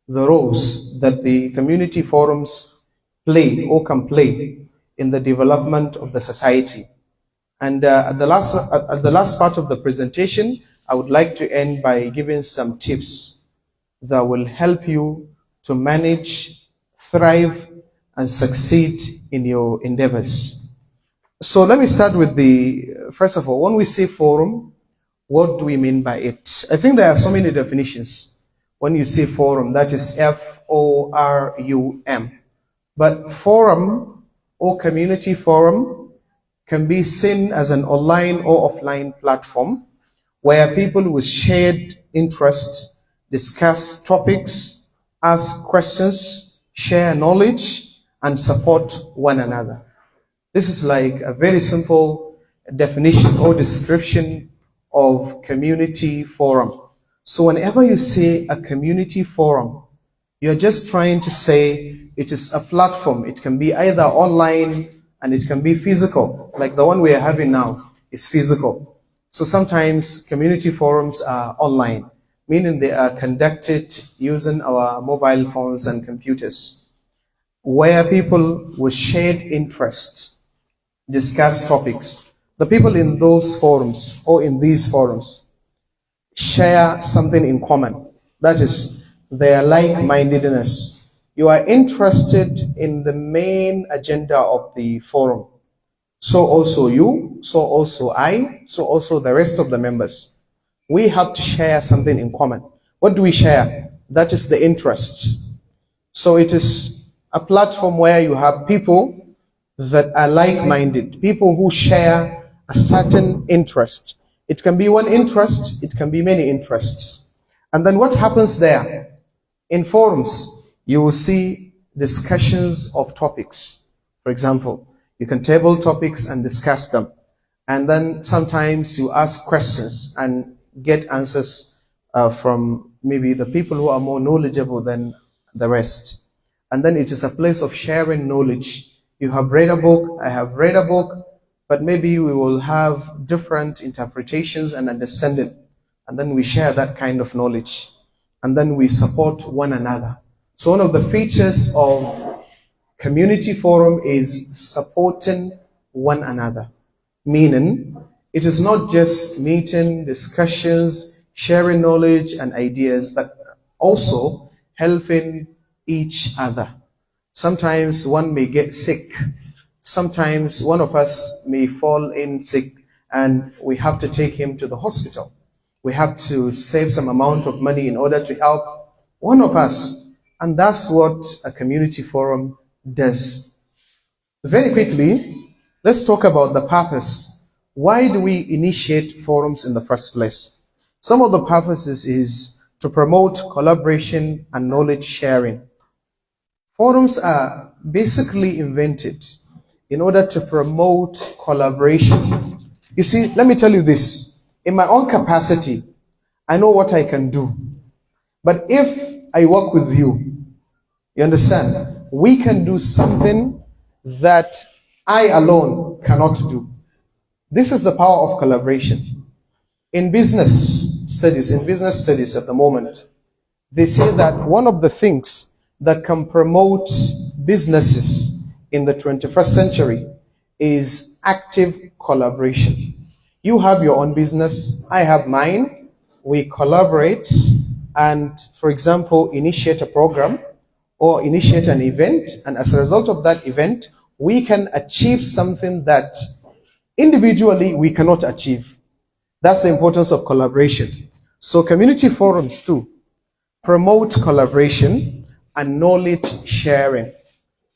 the roles that the community forums play or can play in the development of the society. And at the last part of the presentation, I would like to end by giving some tips that will help you to manage, thrive, and succeed in your endeavors. So let me start with first of all, when we say forum, what do we mean by it? I think there are so many definitions. When you say forum, that is Forum. But forum or community forum can be seen as an online or offline platform where people with shared interests discuss topics, ask questions, share knowledge, and support one another. This is like a very simple definition or description of community forum. So whenever you say a community forum, you're just trying to say it is a platform. It can be either online and it can be physical, like the one we are having now is physical. So sometimes community forums are online, meaning they are conducted using our mobile phones and computers, where people with shared interests discuss topics. The people in those forums or in these forums share something in common. That is, their like-mindedness. You are interested in the main agenda of the forum. So also you, so also I, so also the rest of the members. We have to share something in common. What do we share? That is the interest. So it is a platform where you have people that are like-minded, people who share a certain interest. It can be one interest, it can be many interests. And then what happens there? In forums, you will see discussions of topics. For example, you can table topics and discuss them. And then sometimes you ask questions and get answers from maybe the people who are more knowledgeable than the rest. And then it is a place of sharing knowledge. You have read a book, I have read a book, but maybe we will have different interpretations and understanding. And then we share that kind of knowledge. And then we support one another. So one of the features of community forum is supporting one another. Meaning, it is not just meeting, discussions, sharing knowledge and ideas, but also helping each other. Sometimes one may get sick. Sometimes one of us may fall in sick and we have to take him to the hospital. We have to save some amount of money in order to help one of us. And that's what a community forum does. Very quickly, let's talk about the purpose. Why do we initiate forums in the first place? Some of the purposes is to promote collaboration and knowledge sharing. Forums are basically invented in order to promote collaboration. You see, let me tell you this. In my own capacity, I know what I can do. But if I work with you, you understand, we can do something that I alone cannot do. This is the power of collaboration. In business studies at the moment, they say that one of the things that can promote businesses in the 21st century is active collaboration. You have your own business, I have mine, we collaborate and, for example, initiate a program or initiate an event, and as a result of that event, we can achieve something that individually we cannot achieve. That's the importance of collaboration. So community forums too promote collaboration and knowledge sharing.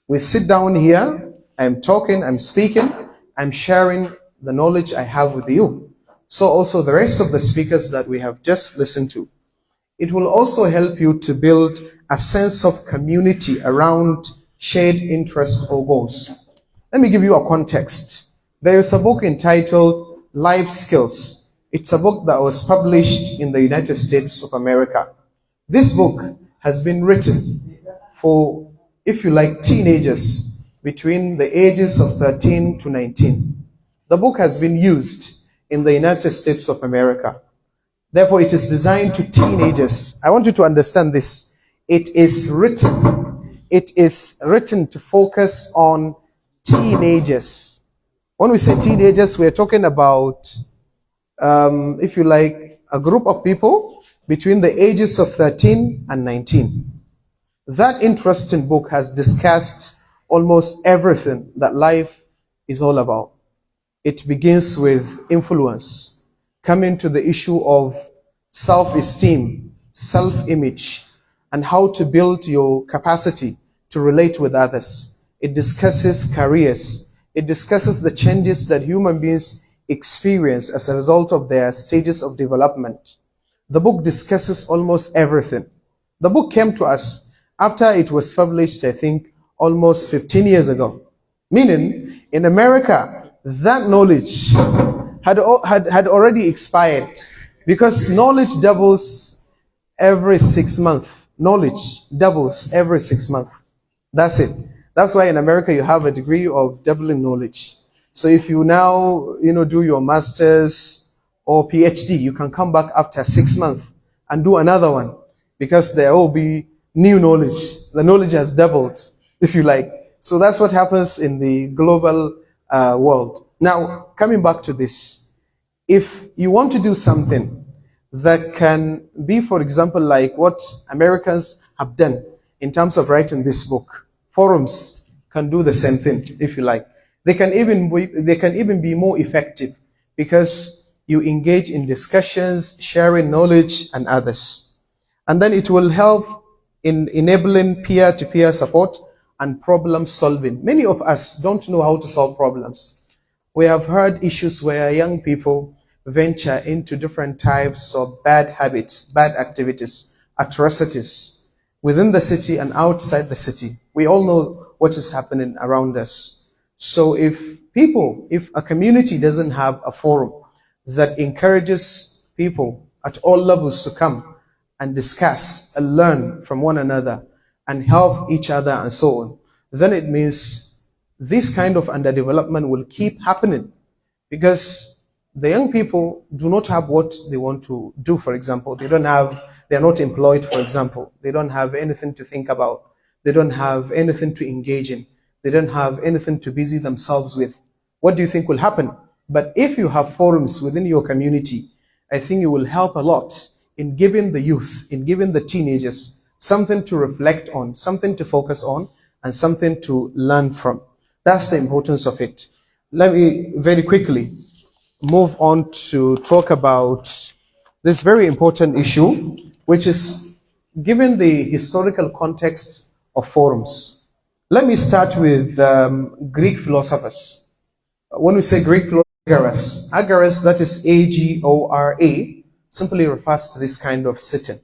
We sit down here, I'm talking, I'm speaking, I'm sharing the knowledge I have with you. So also the rest of the speakers that we have just listened to. It will also help you to build a sense of community around shared interests or goals. Let me give you a context. There is a book entitled Life Skills. It's a book that was published in the United States of America. This book has been written for, if you like, teenagers between the ages of 13 to 19. The book has been used in the United States of America. Therefore, it is designed to teenagers. I want you to understand this. It is written. It is written to focus on teenagers. When we say teenagers, we're talking about, if you like, a group of people between the ages of 13 and 19. That interesting book has discussed almost everything that life is all about. It begins with influence, coming to the issue of self-esteem, self-image, and how to build your capacity to relate with others. It discusses careers. It discusses the changes that human beings experience as a result of their stages of development. The book discusses almost everything. The book came to us after it was published, I think, almost 15 years ago. Meaning, in America, that knowledge had already expired, because knowledge doubles every 6 months. Knowledge doubles every 6 months. That's it. That's why in America you have a degree of doubling knowledge. So if you now, do your master's or PhD, you can come back after 6 months and do another one, because there will be new knowledge. The knowledge has doubled, if you like. So that's what happens in the global world. Now, coming back to this, if you want to do something that can be, for example, like what Americans have done in terms of writing this book, forums can do the same thing, if you like. They can even be more effective, because you engage in discussions, sharing knowledge and others. And then it will help in enabling peer-to-peer support and problem solving. Many of us don't know how to solve problems. We have heard issues where young people venture into different types of bad habits, bad activities, atrocities within the city and outside the city. We all know what is happening around us. So if a community doesn't have a forum that encourages people at all levels to come and discuss and learn from one another and help each other and so on, then it means this kind of underdevelopment will keep happening, because the young people do not have what they want to do. For example, they are not employed, for example. They don't have anything to think about. They don't have anything to engage in. They don't have anything to busy themselves with. What do you think will happen? But if you have forums within your community, I think it will help a lot in giving the youth, in giving the teenagers something to reflect on, something to focus on, and something to learn from. That's the importance of it. Let me very quickly move on to talk about this very important issue, which is given the historical context of forums. Let me start with Greek philosophers. When we say Greek philosophers, Agoras, that is Agora, simply refers to this kind of sitting,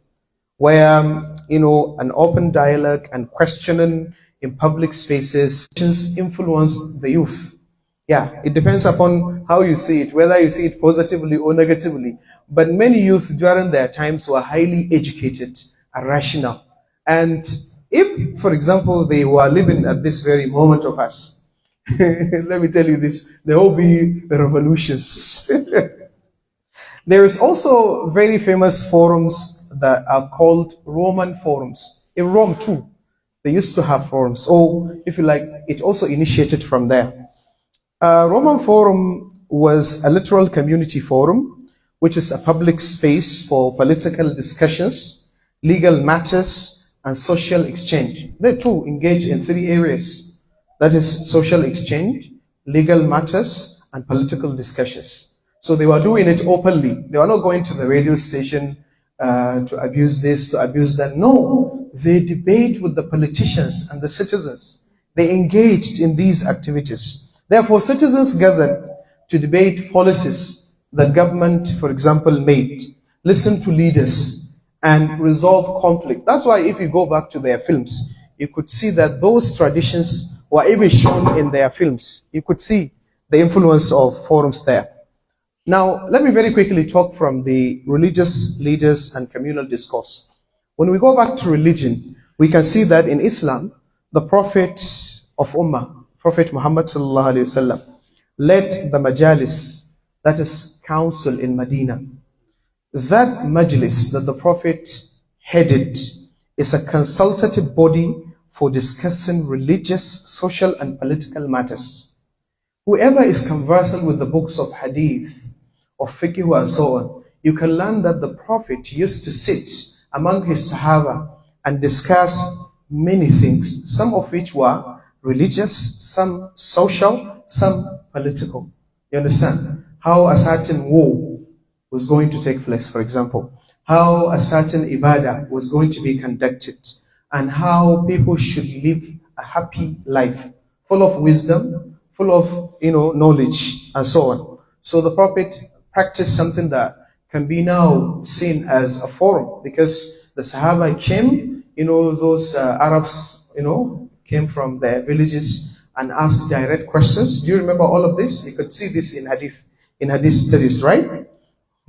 where, an open dialogue and questioning in public spaces influence the youth. Yeah, it depends upon how you see it, whether you see it positively or negatively. But many youth during their times were highly educated and rational. And if, for example, they were living at this very moment of us, let me tell you this, there will be revolutions. There is also very famous forums that are called Roman forums. In Rome too, they used to have forums. Or, if you like, it also initiated from there. Roman Forum was a literal community forum, which is a public space for political discussions, legal matters, and social exchange. They too engage in 3 areas. That is social exchange, legal matters, and political discussions. So they were doing it openly. They were not going to the radio station to abuse this, to abuse that. No, they debate with the politicians and the citizens. They engaged in these activities. Therefore, citizens gathered to debate policies that government, for example, made, listen to leaders, and resolve conflict. That's why if you go back to their films, you could see that those traditions were even shown in their films. You could see the influence of forums there. Now, let me very quickly talk from the religious leaders and communal discourse. When we go back to religion, we can see that in Islam, the Prophet of Ummah, Prophet Muhammad sallallahu alaihi wasallam, led the majalis, that is council in Medina. That majlis that the Prophet headed, is a consultative body for discussing religious, social, and political matters. Whoever is conversant with the books of hadith, of fiqh and so on, you can learn that the Prophet used to sit among his Sahaba and discuss many things, some of which were religious, some social, some political. You understand? How a certain war was going to take place, for example, how a certain ibadah was going to be conducted, and how people should live a happy life, full of wisdom, full of knowledge, and so on. So the Prophet practiced something that can be now seen as a forum, because the Sahaba came, those Arabs, came from their villages and asked direct questions. Do you remember all of this? You could see this in hadith studies, right?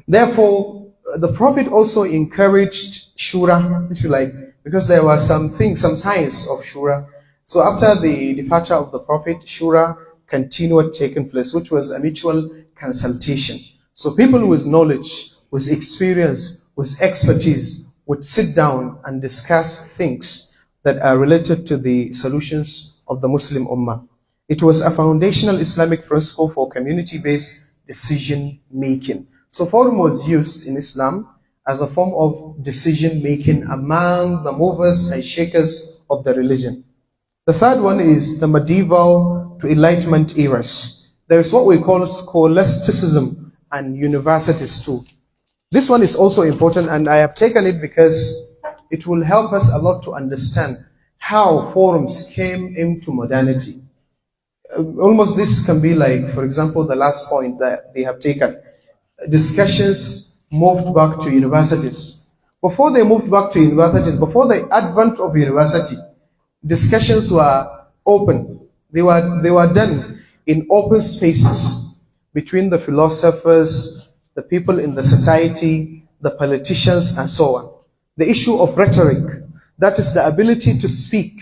Therefore, the Prophet also encouraged shura, if you like, because there was some signs of shura. So after the departure of the Prophet, shura continued taking place, which was a mutual consultation. So people with knowledge, with experience, with expertise would sit down and discuss things that are related to the solutions of the Muslim Ummah. It was a foundational Islamic principle for community-based decision making. So forum was used in Islam as a form of decision making among the movers and shakers of the religion. The third one is the medieval to Enlightenment eras. There is what we call scholasticism and universities too. This one is also important, and I have taken it because it will help us a lot to understand how forums came into modernity. Almost this can be like, for example, the last point that they have taken. Discussions moved back to universities. Before they moved back to universities, before the advent of university, discussions were open. They were done in open spaces between the philosophers, the people in the society, the politicians, and so on. The issue of rhetoric, that is the ability to speak,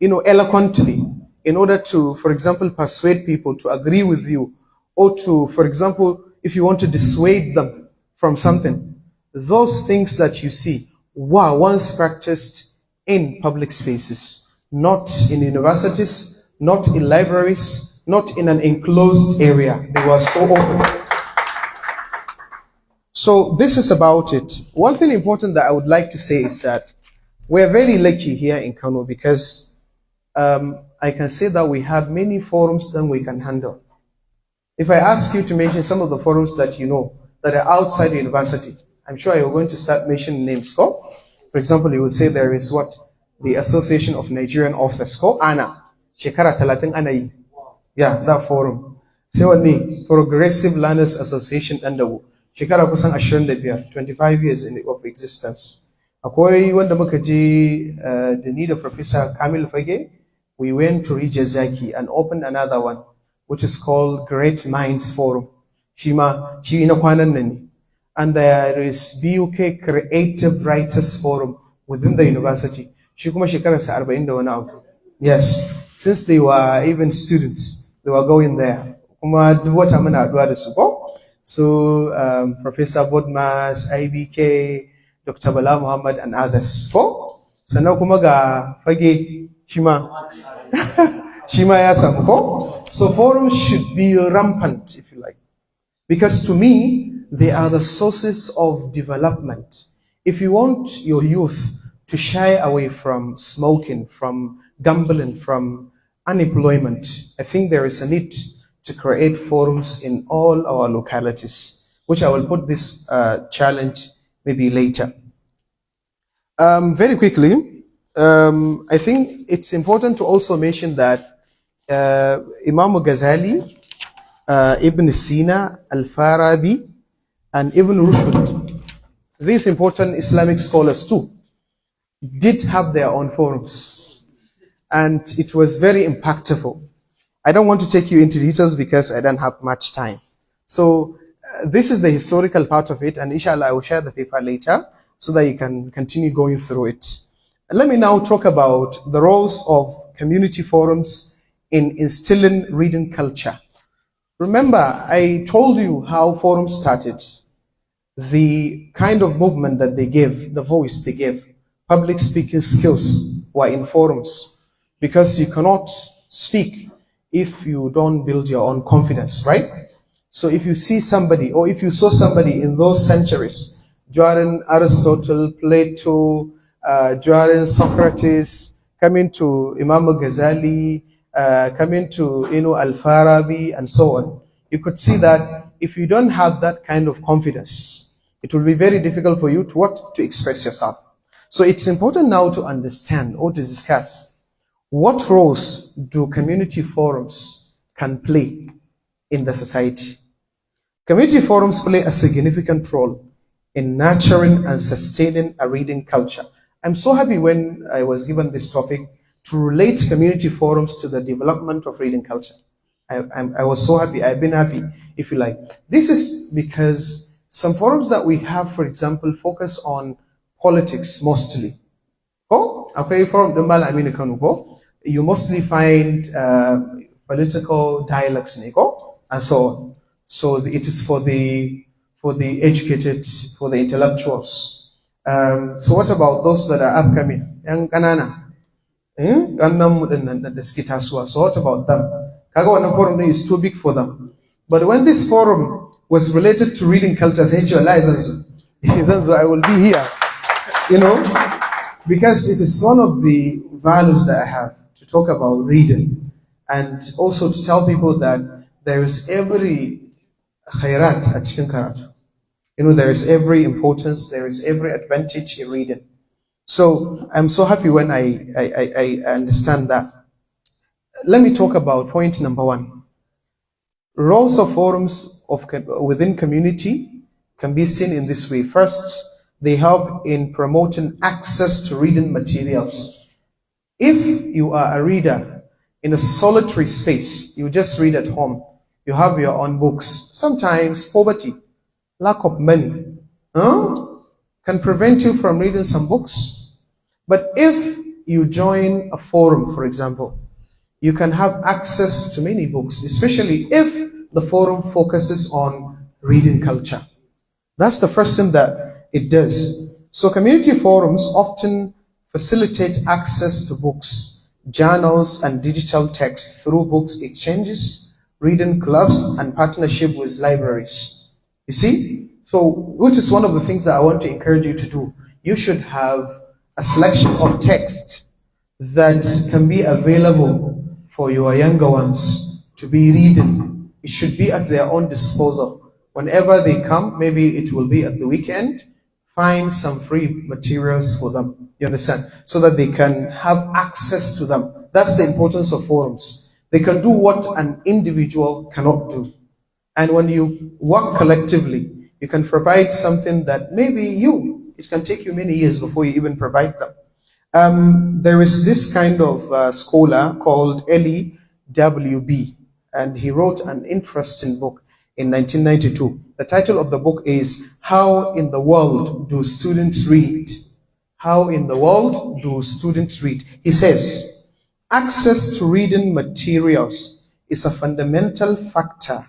eloquently in order to, for example, persuade people to agree with you, or to, for example, if you want to dissuade them from something. Those things that you see were once practiced in public spaces, not in universities, not in libraries, not in an enclosed area. They were so open. So this is about it. One thing important that I would like to say is that we're very lucky here in Kano, because I can say that we have many forums than we can handle. If I ask you to mention some of the forums that you know that are outside the university, I'm sure you're going to start mentioning names. For example, you will say there is what? The Association of Nigerian Authors, ANA. Shekara Talatin Anayi. Yeah, that forum. Say what me? Progressive Learners Association Andawu. Shekara kusan 25 years of existence. Akwai wanda muka je da ni da Professor Kamil Fagge, we went to Rijazaki and opened another one, which is called Great Minds Forum. Shi ina kwanan nan ne. And there is BUK Creative Writers Forum within the university. Shi kuma shekararsa 40 da wani abu. Yes, since they were even students, they were going there. Kuma duk wata muna haɗuwa da su ko? So Professor Bodmas, IBK, Dr. Bala Muhammad, and others. Ko? Sannan kuma ga Fagge shima ya samu ko? So forums should be rampant, if you like. Because to me, they are the sources of development. If you want your youth to shy away from smoking, from gambling, from unemployment, I think there is a need to create forums in all our localities, which I will put this challenge maybe later. Very quickly, I think it's important to also mention that Imam Ghazali, Ibn Sina, Al-Farabi, and Ibn Rushd, these important Islamic scholars too, did have their own forums, and it was very impactful. I don't want to take you into details because I don't have much time. So this is the historical part of it, and inshallah I will share the paper later so that you can continue going through it. Let me now talk about the roles of community forums in instilling reading culture. Remember, I told you how forums started, the kind of movement that they gave, the voice they gave, public speaking skills were in forums, because you cannot speak if you don't build your own confidence, right? So if you see somebody, or if you saw somebody in those centuries, during Aristotle, Plato, during Socrates, coming to Imam Ghazali, coming to Al-Farabi, and so on, you could see that if you don't have that kind of confidence, it will be very difficult for you to what? To express yourself. So it's important now to understand or to discuss what roles do community forums can play in the society. Community forums play a significant role in nurturing and sustaining a reading culture. I'm so happy when I was given this topic to relate community forums to the development of reading culture. I was so happy. I've been happy, if you like. This is because some forums that we have, for example, focus on politics mostly. Okay, forum the Aminu Kanu, you mostly find political dialogues, and so on. So it is for the educated, for the intellectuals. So what about those that are upcoming? Young Kanana. So what about them? Kaga forum is too big for them. But when this forum was related to reading cultures, I will be here. Because it is one of the values that I have, to talk about reading, and also to tell people that there is every khairat at cikin karatu. There is every importance, there is every advantage in reading. So I'm so happy when I understand that. Let me talk about point number one. Roles of forums within community can be seen in this way. First, they help in promoting access to reading materials. If you are a reader in a solitary space, you just read at home, you have your own books. Sometimes poverty, lack of money, can prevent you from reading some books. But if you join a forum, for example, you can have access to many books, especially if the forum focuses on reading culture. That's the first thing that it does. So community forums often facilitate access to books, journals, and digital text through books exchanges, reading clubs, and partnership with libraries. You see? So, which is one of the things that I want to encourage you to do. You should have a selection of texts that can be available for your younger ones to be reading. It should be at their own disposal. Whenever they come, maybe it will be at the weekend, find some free materials for them. You understand? So that they can have access to them. That's the importance of forums. They can do what an individual cannot do. And when you work collectively, you can provide something that maybe it can take you many years before you even provide them. There is this kind of scholar called Eli W.B., and he wrote an interesting book in 1992. The title of the book is How in the World Do Students Read? How in the World Do Students Read? He says, access to reading materials is a fundamental factor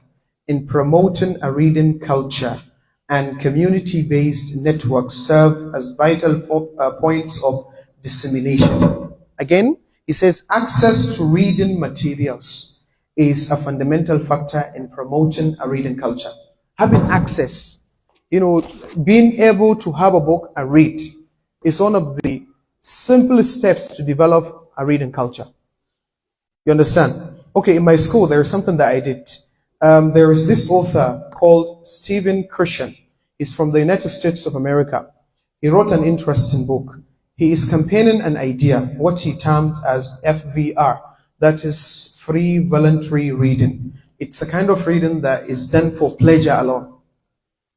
in promoting a reading culture, and community-based networks serve as vital points of dissemination. Again, he says access to reading materials is a fundamental factor in promoting a reading culture. Having access, being able to have a book and read is one of the simplest steps to develop a reading culture. You understand? Okay, in my school, there is something that I did. There is this author called Stephen Christian. He's from the United States of America. He wrote an interesting book. He is campaigning an idea, what he termed as FVR, that is free voluntary reading. It's a kind of reading that is done for pleasure alone.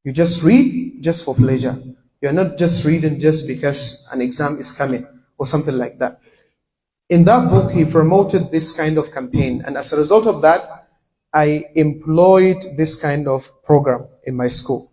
You just read just for pleasure. You're not just reading just because an exam is coming or something like that. In that book, he promoted this kind of campaign, and as a result of that, I employed this kind of program in my school.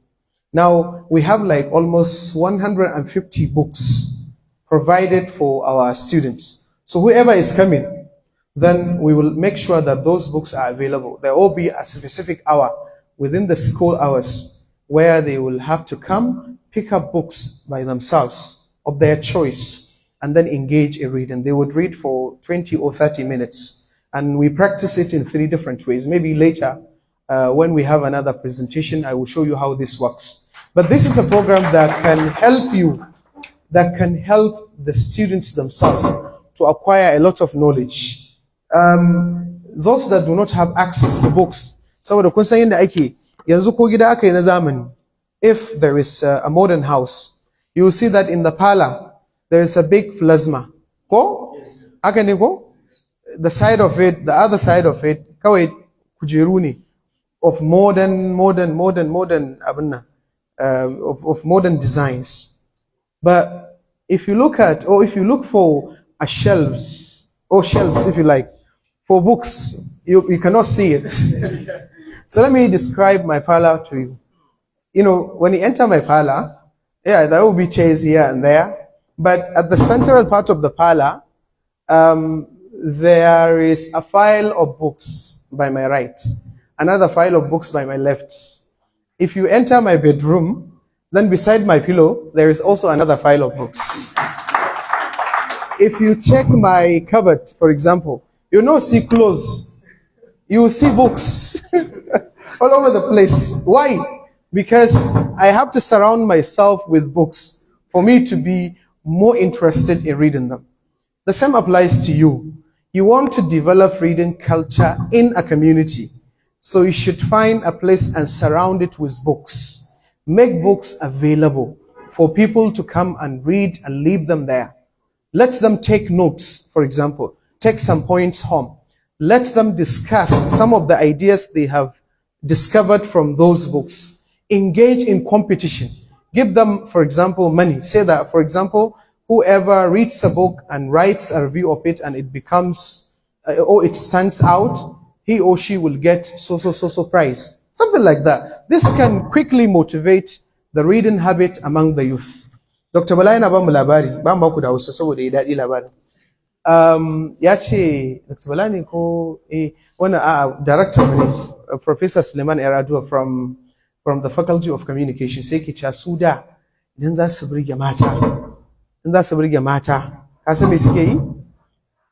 Now, we have like almost 150 books provided for our students. So whoever is coming, then we will make sure that those books are available. There will be a specific hour within the school hours where they will have to come pick up books by themselves of their choice and then engage in reading. They would read for 20 or 30 minutes. And we practice it in 3 different ways. Maybe later, when we have another presentation, I will show you how this works. But this is a program that can help you, that can help the students themselves to acquire a lot of knowledge. Those that do not have access to books, saboda kun san yadda ake yanzu ko gida aka yi na zamani, if there is a modern house, you will see that in the parlor there is a big plasma. Ko? Haka ne ko? The side of it, the other side of it, kawai kujeru ne of modern abinna, of modern designs. But if you look at, or if you look for a shelves, or shelves if you like, for books, you cannot see it. So let me describe my parlor to you. You know, when you enter my parlor, yeah, there will be chairs here and there, but at the central part of the parlor, there is a file of books by my right, another file of books by my left. If you enter my bedroom, then beside my pillow, there is also another file of books. If you check my cupboard, for example, you will not see clothes. You will see books all over the place. Why? Because I have to surround myself with books for me to be more interested in reading them. The same applies to you. You want to develop reading culture in a community. So you should find a place and surround it with books. Make books available for people to come and read and leave them there. Let them take notes, for example. Take some points home. Let them discuss some of the ideas they have discovered from those books. Engage in competition. Give them, for example, money. Say that, for example, whoever reads a book and writes a review of it and it becomes, or it stands out, he or she will get so prize. Something like that. This can quickly motivate the reading habit among the youth. Dr. Bala yana ba mu labari, ba mu ku da Hausa saboda ya daɗi labarin. Ya ce, Dr. Bala ne ko, wannan director ne, Professor Suleiman Eraduwa from the Faculty of Communication, sai ke cewa su da idan za su burge mata, ka san me suke yi?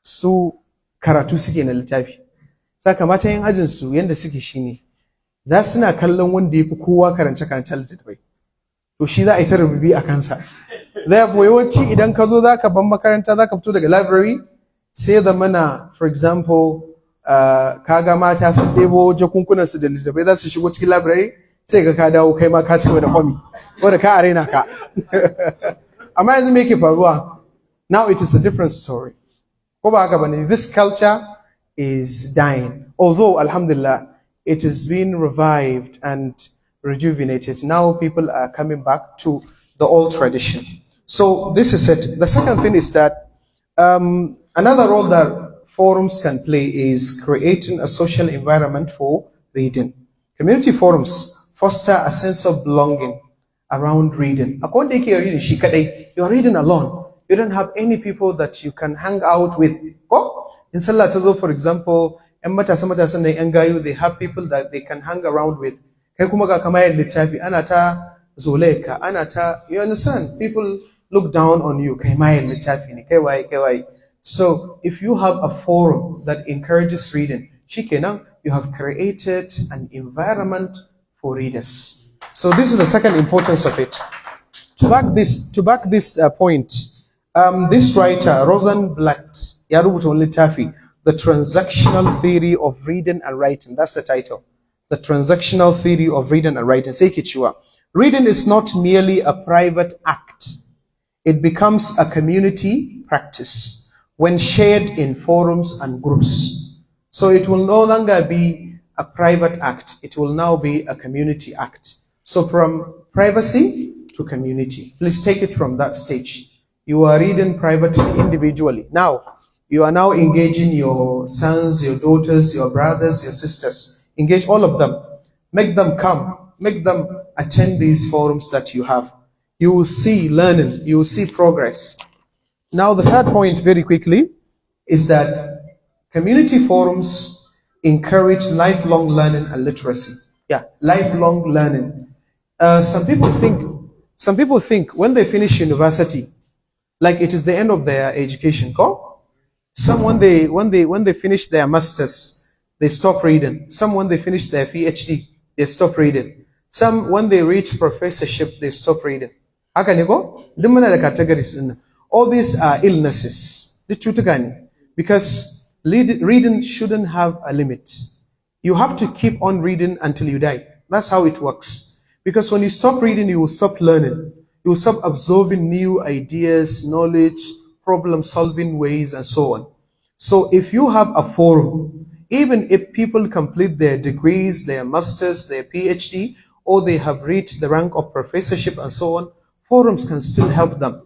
Su karatu suke na littafi. Saka mata yin ajin su yanda suke shine, za su na kallon wanda ya fi kowa karance littattafai. To shi za a yi ta rububi a kansa. Therefore, yawanci idan ka zo za ka ban makaranta, za ka fito daga library, sai da mana, for example, kaga mata sun ɗebo jakunkunansu da littattafai za su shigo cikin library, sai ka dawo kai ma ka ci da kwami, wanda ka arena ka. Amma yanzu me yake faruwa? Now it is a different story. Ko ba haka bane? This culture is dying. Although, alhamdulillah, it is being revived and rejuvenated. Now people are coming back to the old tradition. So this is it. The second thing is that another role that forums can play is creating a social environment for reading. Community forums foster a sense of belonging around reading. According to reading, you are reading alone. You don't have any people that you can hang out with. Oh, in Salah Tazo, for example, they have people that they can hang around with. You understand? People look down on you. So if you have a forum that encourages reading, you have created an environment for readers. So this is the second importance of it. To back this point, this writer, Rosenblatt, The Transactional Theory of Reading and Writing. That's the title. The Transactional Theory of Reading and Writing. Reading is not merely a private act. It becomes a community practice when shared in forums and groups. So it will no longer be a private act. It will now be a community act. So from privacy to community. Please take it from that stage. You are reading privately, individually. Now, you are now engaging your sons, your daughters, your brothers, your sisters. Engage all of them. Make them come. Make them attend these forums that you have. You will see learning. You will see progress. Now, the third point, very quickly, is that community forums encourage lifelong learning and literacy. Yeah, lifelong learning. Some people think when they finish university, like it is the end of their education. Go. Some when they finish their masters, they stop reading. Some when they finish their PhD, they stop reading. Some when they reach professorship, they stop reading. Haka ne ko? Duk muna da categories din nan. All these are illnesses. Duk cutuka ne. Because reading shouldn't have a limit. You have to keep on reading until you die. That's how it works. Because when you stop reading, you will stop learning. You will stop absorbing new ideas, knowledge, problem solving ways, and so on. So if you have a forum, even if people complete their degrees, their masters, their PhD, or they have reached the rank of professorship and so on, forums can still help them.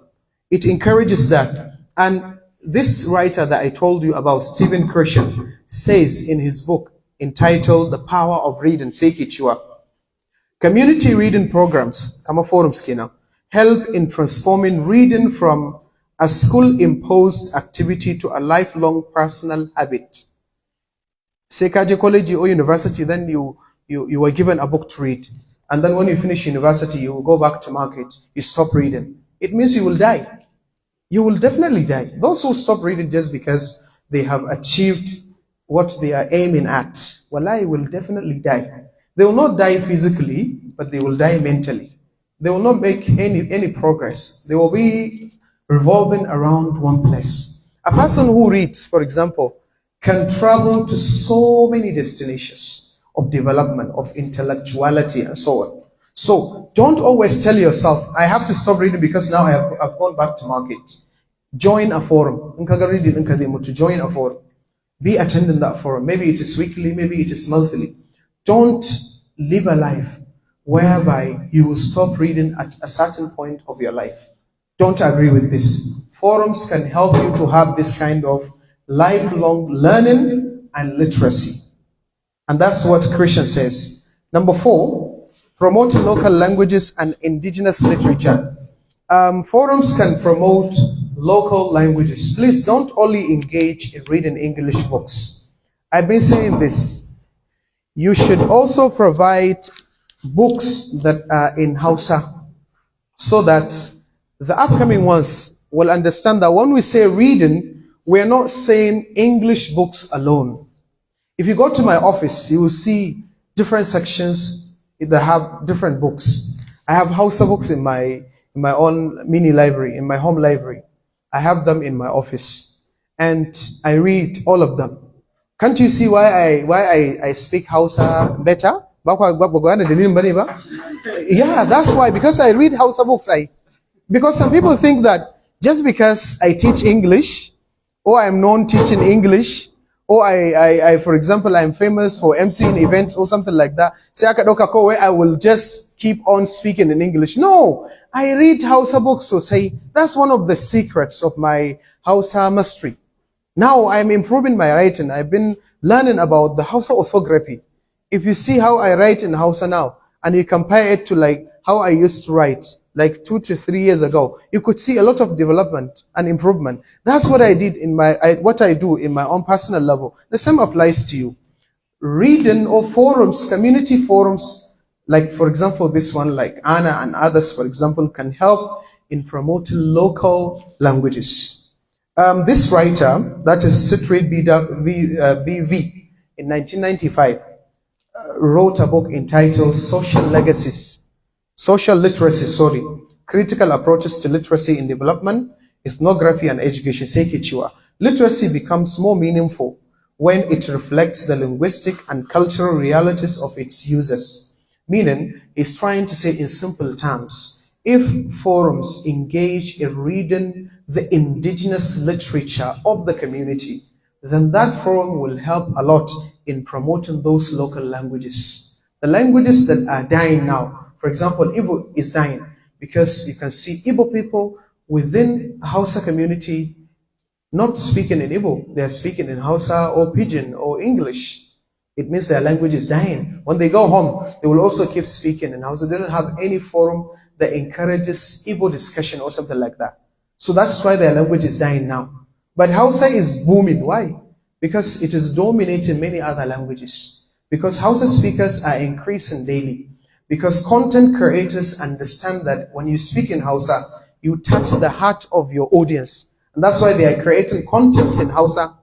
It encourages that. And this writer that I told you about, Stephen Krishnan, says in his book entitled The Power of Reading, Sekichua, community reading programs, kama forums kina, help in transforming reading from a school-imposed activity to a lifelong personal habit. Say kaje college or university, then you were given a book to read. And then when you finish university, you will go back to market, you stop reading. It means you will die. You will definitely die. Those who stop reading just because they have achieved what they are aiming at, wallahi, will definitely die. They will not die physically, but they will die mentally. They will not make any progress. They will be revolving around one place. A person who reads, for example, can travel to so many destinations of development, of intellectuality, and so on. So don't always tell yourself, I have to stop reading because now I've gone back to market. Join a forum. To join a forum. Be attending that forum. Maybe it is weekly, maybe it is monthly. Don't live a life whereby you will stop reading at a certain point of your life. Don't agree with this. Forums can help you to have this kind of lifelong learning and literacy. And that's what Krishnan says. Number 4, promoting local languages and indigenous literature. Forums can promote local languages. Please don't only engage in reading English books. I've been saying this. You should also provide books that are in Hausa so that the upcoming ones will understand that when we say reading, we're not saying English books alone. If you go to my office, you will see different sections that have different books. I have Hausa books in my own mini library, in my home library. I have them in my office, and I read all of them. Can't you see why I speak Hausa better? Yeah, that's why, because I read Hausa books. Because some people think that just because I teach English, or I'm known teaching English, or I for example, I'm famous for emceeing events or something like that, say I will just keep on speaking in English. No, I read Hausa books, so say that's one of the secrets of my Hausa mastery. Now I'm improving my writing. I've been learning about the Hausa orthography. If you see how I write in Hausa now, and you compare it to like how I used to write like 2 to 3 years ago, you could see a lot of development and improvement. That's what I did in what I do in my own personal level. The same applies to you. Reading or forums, community forums, like for example this one, like Anna and others, for example, can help in promoting local languages. This writer, that is Citrid BV, in 1995, wrote a book entitled Social Literacy, Critical Approaches to Literacy in Development, Ethnography and Education, Sekichua. Literacy becomes more meaningful when it reflects the linguistic and cultural realities of its users. Meaning, it's trying to say in simple terms, if forums engage in reading the indigenous literature of the community, then that forum will help a lot in promoting those local languages. The languages that are dying now, for example, Igbo is dying because you can see Igbo people within Hausa community not speaking in Igbo. They are speaking in Hausa or Pidgin or English. It means their language is dying. When they go home, they will also keep speaking in Hausa. They don't have any forum that encourages Igbo discussion or something like that. So that's why their language is dying now. But Hausa is booming. Why? Because it is dominating many other languages. Because Hausa speakers are increasing daily. Because content creators understand that when you speak in Hausa, you touch the heart of your audience. And that's why they are creating contents in Hausa.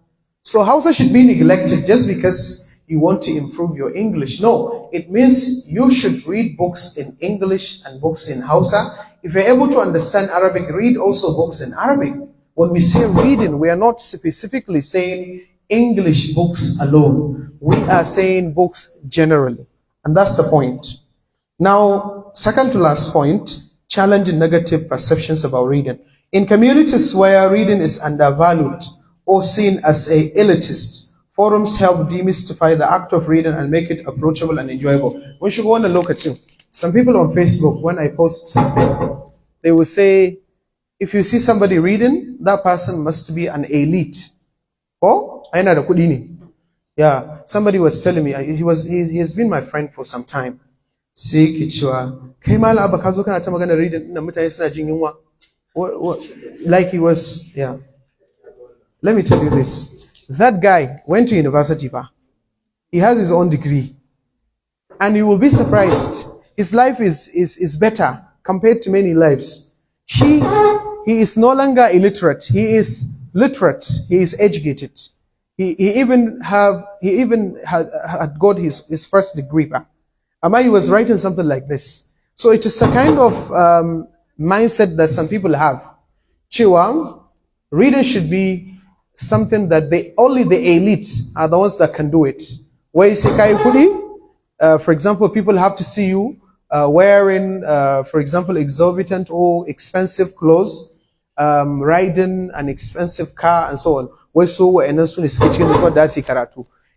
So Hausa should be neglected just because you want to improve your English. No, it means you should read books in English and books in Hausa. If you're able to understand Arabic, read also books in Arabic. When we say reading, we are not specifically saying English books alone. We are saying books generally. And that's the point. Now, second to last point, challenging negative perceptions about reading. In communities where reading is undervalued or seen as a elitist, forums help demystify the act of reading and make it approachable and enjoyable. We should go on and look at you. Some people on Facebook, when I post something, they will say, if you see somebody reading, that person must be an elite. Oh, I know the kudini. Yeah, somebody was telling me, he has been my friend for some time. Sai ke cewa, kai mala abba ka zo kana ta magana reading din mutane suna jin yunwa. Like he was, yeah. Let me tell you this. That guy went to university, he has his own degree. And you will be surprised. His life is better compared to many lives. He is no longer illiterate. He is literate. He is educated. He even had got his first degree. He was writing something like this. So it is a kind of mindset that some people have. Chiwang, reading should be something that only the elite are the ones that can do it. Where you say for example, people have to see you wearing, for example, exorbitant or expensive clothes, riding an expensive car, and so on.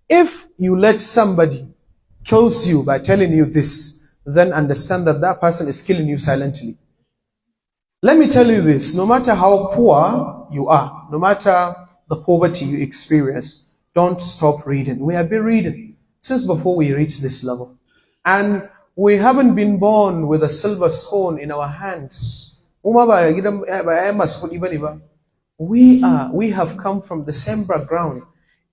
If you let somebody kills you by telling you this, then understand that that person is killing you silently. Let me tell you this, no matter how poor you are, no matter the poverty you experience, don't stop reading. We have been reading since before we reached this level. And we haven't been born with a silver spoon in our hands. We have come from the same background.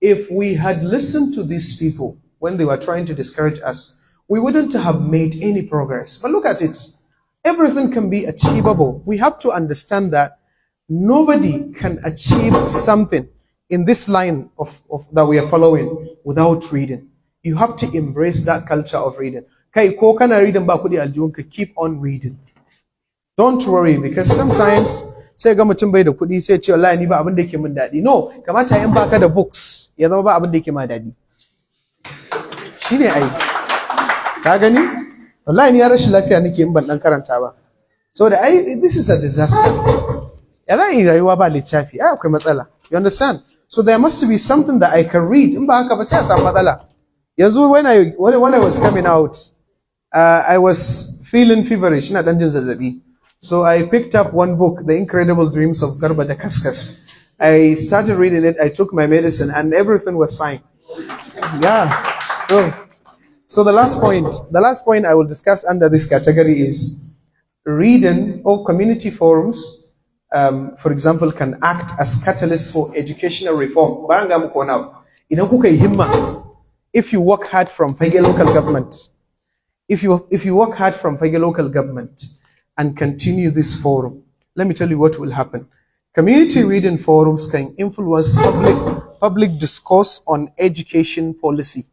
If we had listened to these people when they were trying to discourage us, we wouldn't have made any progress. But look at it. Everything can be achievable. We have to understand that nobody can achieve something in this line of that we are following without reading. You have to embrace that culture of reading. Keep on reading. Don't worry, because sometimes sai ga mutum bai da kuɗi sai ce wallahi ni ba abin da yake min daɗi. No, kamata in baka da books ya zama ba abin da yake ma daɗi. Shine ai. Ka gani? Wallahi ni ya rashin lafiya nake in ban dan karanta ba. So this is a disaster. Ya za yi rayuwa ba littafi, ai akwai matsala. You understand? So there must be something that I can read. In ba haka ba sai a samu matsala. Yanzu when I was coming out, I was feeling feverish, ina dan jin zazzabi. So I picked up one book, The Incredible Dreams of Garba da Kaskas. I started reading it, I took my medicine, and everything was fine. Yeah. So the last point I will discuss under this category is reading or community forums, for example, can act as catalysts for educational reform. If you work hard from Fagge local government, if you work hard from Fagge local government and continue this forum, let me tell you what will happen. Community reading forums can influence public discourse on education policy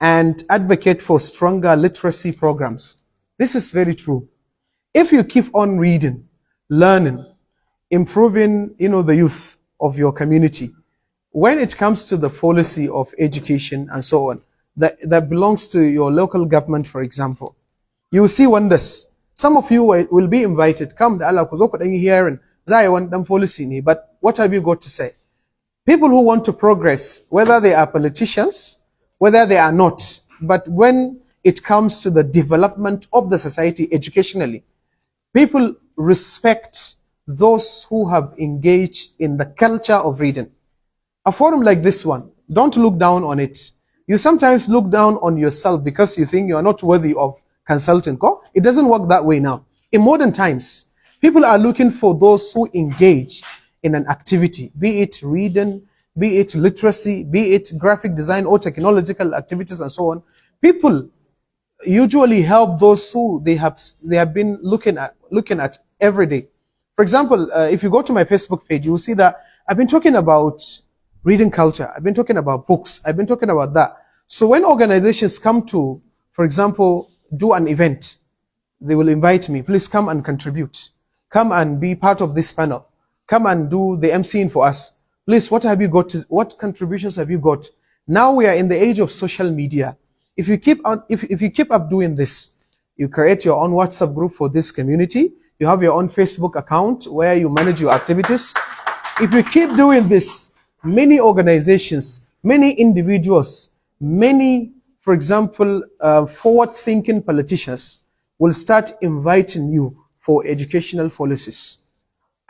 and advocate for stronger literacy programs. This is very true. If you keep on reading, learning, improving, the youth of your community, when it comes to the policy of education and so on, that belongs to your local government, for example, you will see wonders. Some of you will be invited. Come, Allah, ku zo ku dan yi hearing. Za yi wani dan policy ne, but what have you got to say? People who want to progress, whether they are politicians, whether they are not, but when it comes to the development of the society educationally, people respect those who have engaged in the culture of reading. A forum like this one, don't look down on it. You sometimes look down on yourself because you think you are not worthy of consulting. It doesn't work that way now. In modern times, people are looking for those who engage in an activity, be it reading, be it literacy, be it graphic design or technological activities and so on. People usually help those who they have been looking at every day. For example, if you go to my Facebook page, you will see that I've been talking about reading culture. I've been talking about books. I've been talking about that. So when organizations come to, for example, do an event, they will invite me. Please come and contribute. Come and be part of this panel. Come and do the emceeing for us. Please, what have you got? What contributions have you got? Now we are in the age of social media. If you keep on, if you keep up doing this, you create your own WhatsApp group for this community. You have your own Facebook account where you manage your activities. If you keep doing this, many organizations, many individuals, many, for example, forward-thinking politicians will start inviting you for educational policies.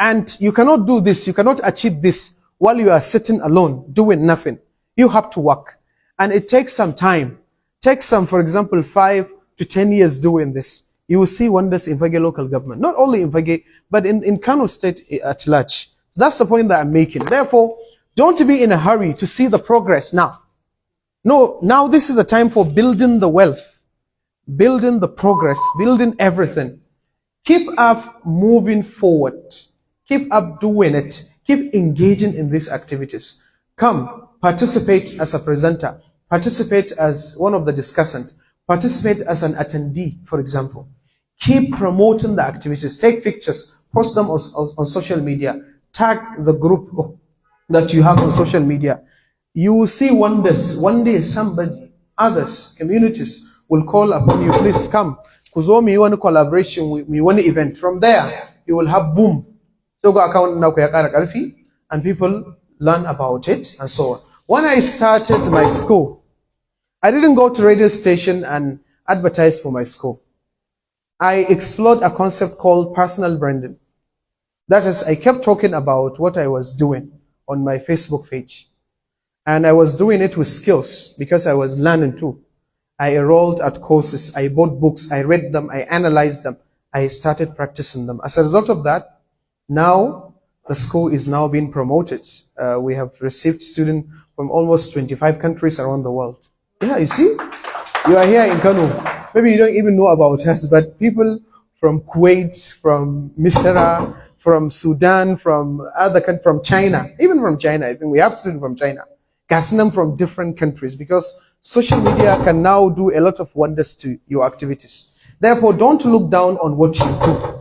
And you cannot do this, you cannot achieve this while you are sitting alone, doing nothing. You have to work. And it takes some time. Take some, for example, 5 to 10 years doing this. You will see wonders in Fagge local government. Not only in Fagge, but in Kano State at large. So that's the point that I'm making. Therefore, don't be in a hurry to see the progress now. No, now this is the time for building the wealth, building the progress, building everything. Keep up moving forward. Keep up doing it. Keep engaging in these activities. Come, participate as a presenter. Participate as one of the discussants. Participate as an attendee, for example. Keep promoting the activities. Take pictures. Post them on social media. Tag the group that you have on social media. You will see wonders. One day somebody, others, communities will call upon you. Please come. Kuzo mi want collaboration, we want event. From there, you will have boom. So go account now and people learn about it and so on. When I started my school, I didn't go to radio station and advertise for my school. I explored a concept called personal branding. That is, I kept talking about what I was doing on my Facebook page. And I was doing it with skills because I was learning too. I enrolled at courses, I bought books, I read them, I analyzed them, I started practicing them. As a result of that, now the school is now being promoted. We have received students from almost 25 countries around the world. Yeah, you see? You are here in Kano. Maybe you don't even know about us, but people from Kuwait, from Misra, from Sudan, from other countries, from China, even from China, I think we have students from China, Gasnam from different countries, because social media can now do a lot of wonders to your activities. Therefore, don't look down on what you do.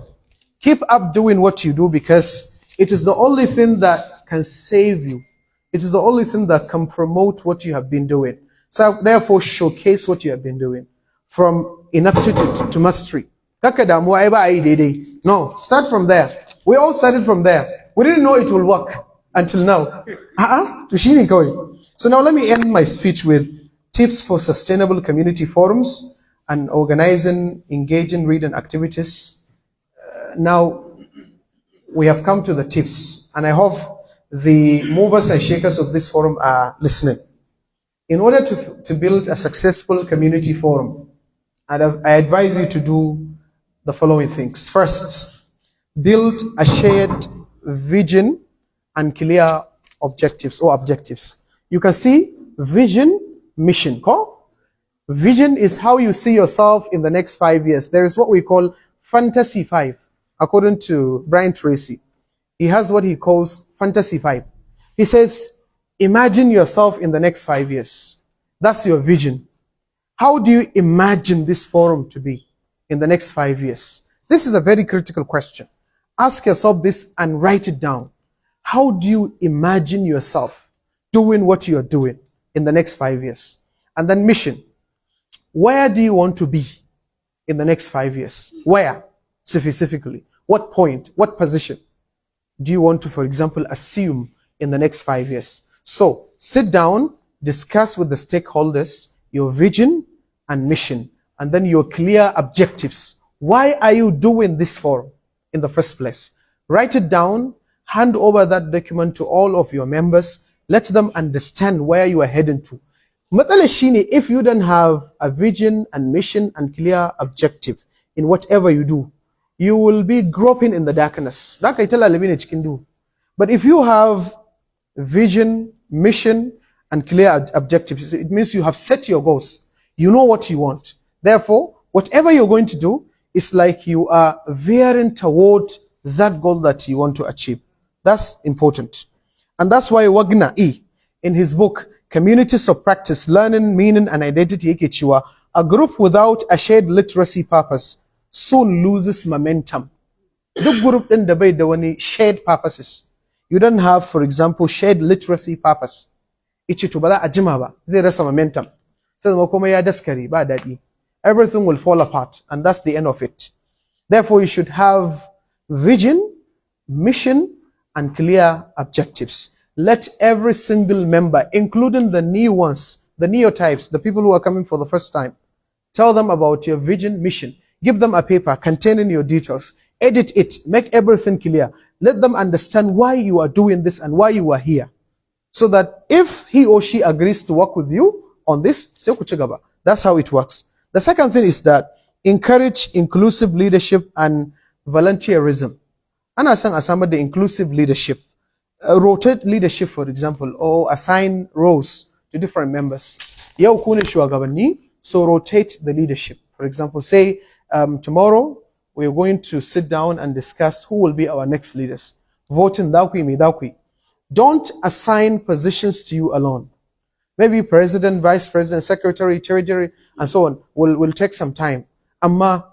Keep up doing what you do because it is the only thing that can save you. It is the only thing that can promote what you have been doing. So therefore, showcase what you have been doing. From inaptitude to mastery. No, start from there. We all started from there. We didn't know it will work until now. So now let me end my speech with tips for sustainable community forums and organizing, engaging, reading activities. Now, we have come to the tips, and I hope the movers and shakers of this forum are listening. In order to build a successful community forum, I advise you to do the following things. First, build a shared vision and clear objectives or objectives. You can see vision, mission. Vision is how you see yourself in the next 5 years. There is what we call Fantasy 5, according to Brian Tracy. He has what he calls Fantasy 5. He says, imagine yourself in the next 5 years. That's your vision. How do you imagine this forum to be in the next 5 years? This is a very critical question. Ask yourself this and write it down. How do you imagine yourself doing what you are doing in the next 5 years? And then mission. Where do you want to be in the next 5 years? Where, specifically? What point? What position do you want to, for example, assume in the next 5 years? So, sit down, discuss with the stakeholders your vision and mission, and then your clear objectives. Why are you doing this forum in the first place? Write it down, hand over that document to all of your members, let them understand where you are heading to. If you don't have a vision and mission and clear objective in whatever you do, you will be groping in the darkness. But if you have vision, mission, and clear objectives, it means you have set your goals. You know what you want. Therefore, whatever you're going to do is like you are veering toward that goal that you want to achieve. That's important. And that's why Wagner E, in his book, Communities of Practice, Learning, Meaning, and Identity, yake cewa, a group without a shared literacy purpose soon loses momentum. The group in the bay, there were shared purposes. You don't have, for example, shared literacy purpose. Ichi to bala ajima ba, zai rasa momentum. Sai zama komai ya daskare ba daɗi. Everything will fall apart, and that's the end of it. Therefore, you should have vision, mission, and clear objectives. Let every single member, including the new ones, the neotypes, the people who are coming for the first time, tell them about your vision, mission. Give them a paper containing your details. Edit it. Make everything clear. Let them understand why you are doing this and why you are here. So that if he or she agrees to work with you on this, that's how it works. The second thing is that encourage inclusive leadership and volunteerism. Ana san a samar da inclusive leadership. Rotate leadership, for example, or assign roles to different members. Yau ku ne shugabanni, so rotate the leadership. For example, say tomorrow we're going to sit down and discuss who will be our next leaders. Voting dakwi me dakwi. Don't assign positions to you alone. Maybe president, vice president, secretary, treasury, and so on will take some time. Amma,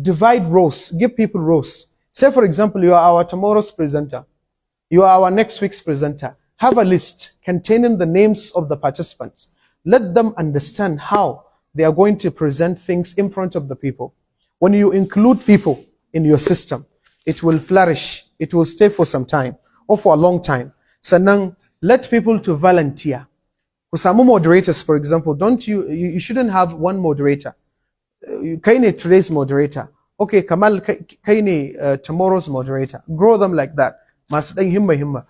divide roles, give people roles. Say, for example, you are our tomorrow's presenter. You are our next week's presenter. Have a list containing the names of the participants. Let them understand how they are going to present things in front of the people. When you include people in your system, it will flourish. It will stay for some time or for a long time. Sanang, let people to volunteer. Some moderators, for example, you shouldn't have one moderator. Kaine today's moderator. Okay, Kamal Kaine tomorrow's moderator. Grow them like that. Himma.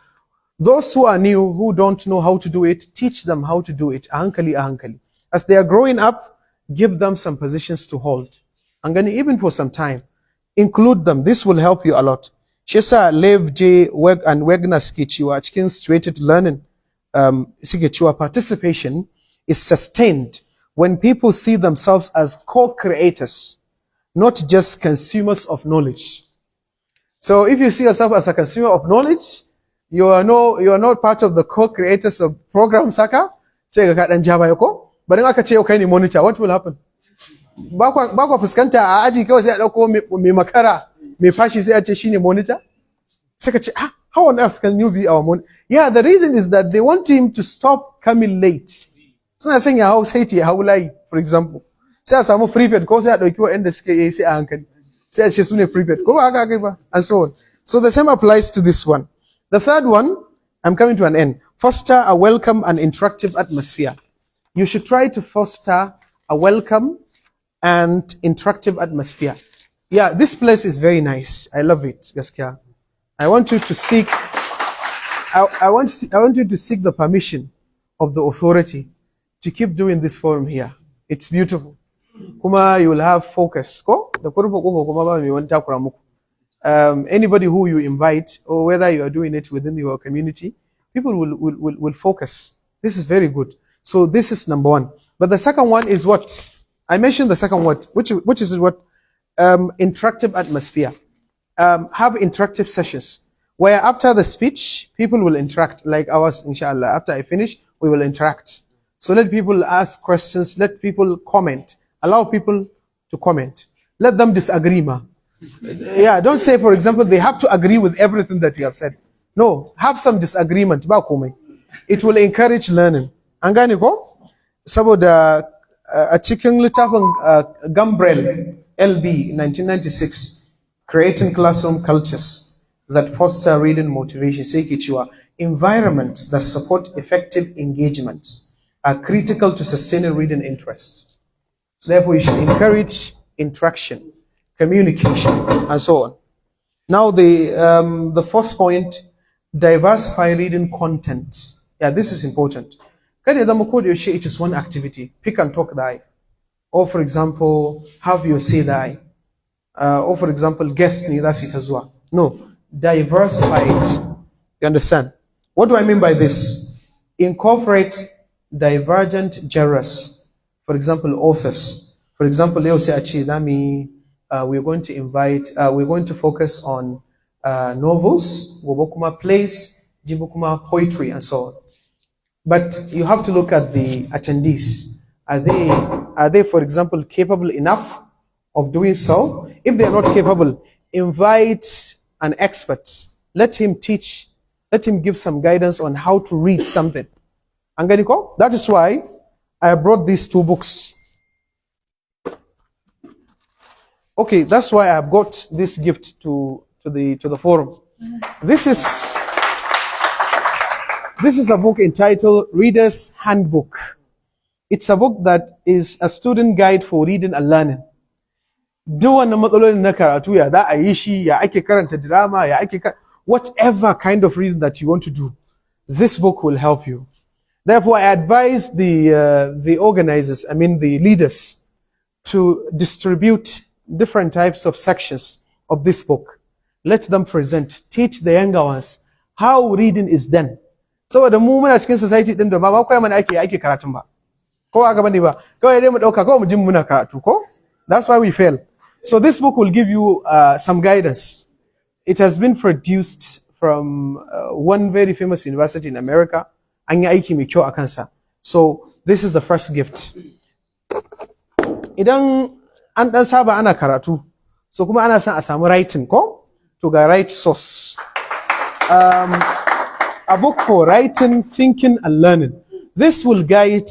Those who are new, who don't know how to do it, teach them how to do it. Ahankali. As they are growing up, give them some positions to hold. And then even for some time, include them. This will help you a lot. Shesa Lev J. and Wagner Skichiwa cikin situated learning. Participation is sustained when people see themselves as co-creators, not just consumers of knowledge. So if you see yourself as a consumer of knowledge, you are not part of the co-creators of program Saka. Say ka dan jaba yako, but in aka ce yau kai ne monitor, what will happen? Ba kwa fuskanta a aji kawai sai a dauko mai makara, mai fashi sai a ce shine monitor. Sai ka ce how on earth can you be our monitor? Yeah, the reason is that they want him to stop coming late. Suna son ya hau sai ya hau layi, for example. Sai a samu prepaid ko sai a dauki waɗanda suke yi sai a hankali. Sai a ce su ne prepaid ko ba haka kai ba, and so on. So the same applies to this one. The third one, I'm coming to an end. Foster a welcome and interactive atmosphere. You should try to foster a welcome and interactive atmosphere. Yeah, this place is very nice. I love it, gaskiya. I want you to seek the permission of the authority to keep doing this forum here. It's beautiful. Kuma you will have focus. Anybody who you invite, or whether you are doing it within your community, people will focus. This is very good. So this is number one. But the second one is what? I mentioned the second one, which is what? Interactive atmosphere. Have interactive sessions where after the speech, people will interact, like ours, inshallah. After I finish, we will interact. So let people ask questions, let people comment, allow people to comment. Let them disagree, ma. Yeah, don't say, for example, they have to agree with everything that you have said. No, have some disagreement. It will encourage learning. An gane ko? Saboda a cikin littafin Gambrel, LB, 1996, Creating Classroom Cultures that Foster Reading Motivation, sai ke cewa environments that support effective engagements are critical to sustaining reading interest. So therefore, you should encourage interaction, communication, and so on. Now the first point, diversify reading content. Yeah, this is important. Kada ya zama ko da yaushe it is one activity. Pick and talk die. Or for example, have your say die. Or for example, guest ni za su ta zuwa. No, diversify it. You understand? What do I mean by this? Incorporate divergent genres. For example, authors. For example, Leo say we're going to focus on novels, gobe kuma plays, jibi kuma poetry and so on. But you have to look at the attendees. Are they, for example, capable enough of doing so? If they are not capable, invite an expert. Let him teach, let him give some guidance on how to read something. Anganiko? That is why I brought these two books. Okay, that's why I got this gift to the forum. This is a book entitled Reader's Handbook. It's a book that is a student guide for reading and learning. Duk wannan matsalolin na karatu ya za a yi shi, ya ake karanta drama, ya ake whatever kind of reading that you want to do, this book will help you. Therefore, I advise the organizers, I mean the leaders, to distribute different types of sections of this book. Let them present, teach the younger ones how reading is done. So the muna cikin society din da ba koya mana ake karatun ba. Ko aka bane ba, kawai dai mu dauka kawai mu jin muna karatu ko? That's why we fail. So this book will give you some guidance. It has been produced from one very famous university in America. An yi aiki mai kyau a kansa. So this is the first gift. Idan an dan saba ana karatu, so kuma ana son a samu writing ko? To ga right source. A book for writing, thinking, and learning. This will guide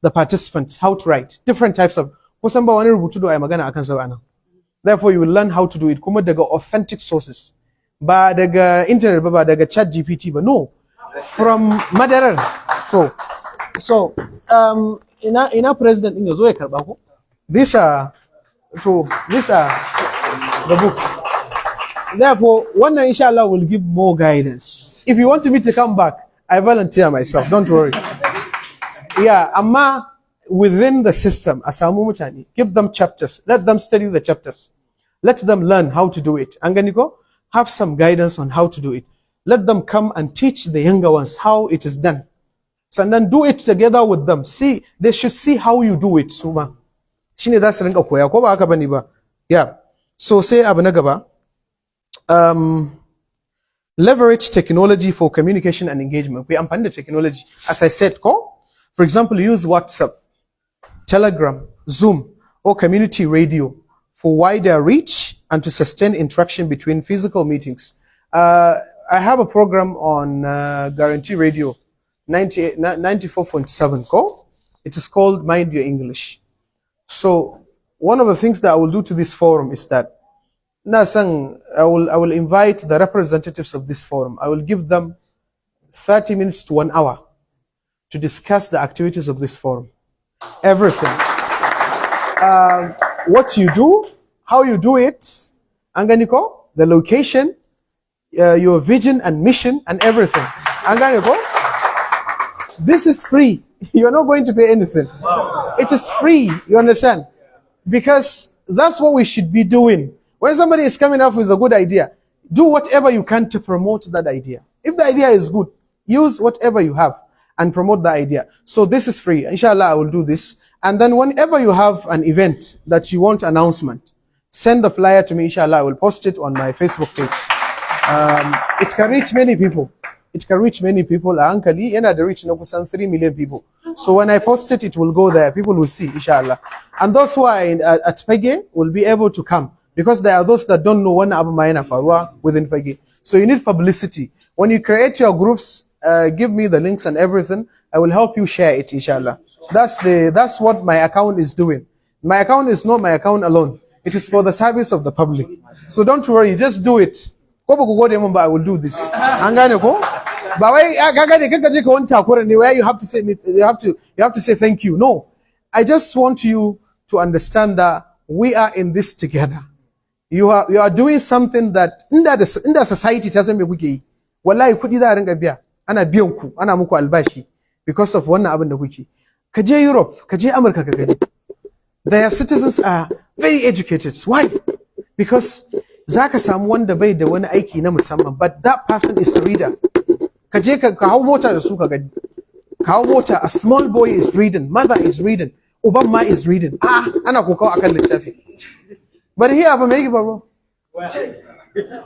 the participants how to write different types of. Kusan ba wani rubutu da ai magana akan sa ba. Therefore, you will learn how to do it. Kuma daga authentic sources. Ba daga internet ba daga ChatGPT ba. No, from madarar. So ina president din yazo ya karba ko? These are the books. Therefore, one inshallah will give more guidance. If you want me to come back, I volunteer myself. Don't worry. Yeah, amma within the system, asamu mutane, give them chapters. Let them study the chapters. Let them learn how to do it. Anganiko, have some guidance on how to do it. Let them come and teach the younger ones how it is done. So then do it together with them. See, they should see how you do it. Suma. Shine za su rinka koya ko ba haka bane ba. Yeah. So say abu na gaba. Leverage technology for communication and engagement. We amfani da technology. As I said, for example, use WhatsApp, Telegram, Zoom, or community radio for wider reach and to sustain interaction between physical meetings. I have a program on Guarantee Radio 94.7. It is called Mind Your English. So one of the things that I will do to this forum is that I will invite the representatives of this forum. I will give them 30 minutes to 1 hour to discuss the activities of this forum. Everything. What you do, how you do it, Anganiko, the location, your vision and mission and everything. Anganiko, this is free. You're not going to pay anything. It is free, you understand? Because that's what we should be doing. When somebody is coming up with a good idea, do whatever you can to promote that idea. If the idea is good, use whatever you have and promote the idea. So this is free. Inshallah, I will do this. And then whenever you have an event that you want announcement, send the flyer to me. Inshallah, I will post it on my Facebook page. It can reach many people. It can reach many people. Ankali, yana da reach na kusan 3 million people. So when I post it, it will go there. People will see, inshallah. And those who are at Fagge will be able to come. Because there are those that don't know when abu mayana faruwa within Fagge. So you need publicity. When you create your groups, give me the links and everything. I will help you share it, inshallah. That's what my account is doing. My account is not my account alone. It is for the service of the public. So don't worry, just do it. I will do this. But where you have to say you have to say thank you. No. I just want you to understand that we are in this together. You are doing something that in the society doesn't make kuke. Wallahi kudi za a rinka biya. Ana biyan ku, ana muku albashi because of wannan abin da kuke. Ka je Europe, ka je America ka gani. Their citizens are very educated. Why? Because zaka samu wanda bai da wani aiki na musamman, but that person is the reader. Ka je ka hau mota da su ka gani. Ka hau mota, a small boy is reading, mother is reading, uban ma is reading. Ana kokawa akan littafi. But here ba mai ba bro.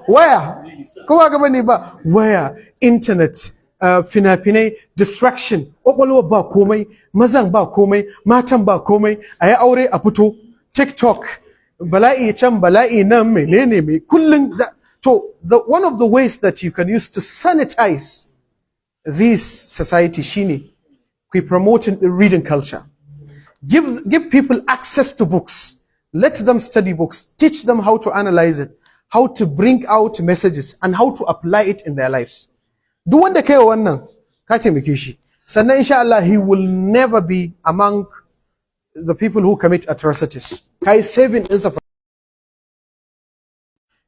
Waya. Kowa gaba ne ba. Waya, internet, fina-finai, distraction, ƙwaƙwalwa ba komai, mazan ba komai, matan ba komai, a yi aure a fito, TikTok, bala'i can, bala'i nan, menene mai kullum. So, one of the ways that you can use to sanitize this society shine we promote the reading culture. Give people access to books. Let them study books. Teach them how to analyze it, how to bring out messages, and how to apply it in their lives. Duk wanda kai wannan ka taimake shi. Sannan insha Allah he will never be among the people who commit atrocities. Kai saving is a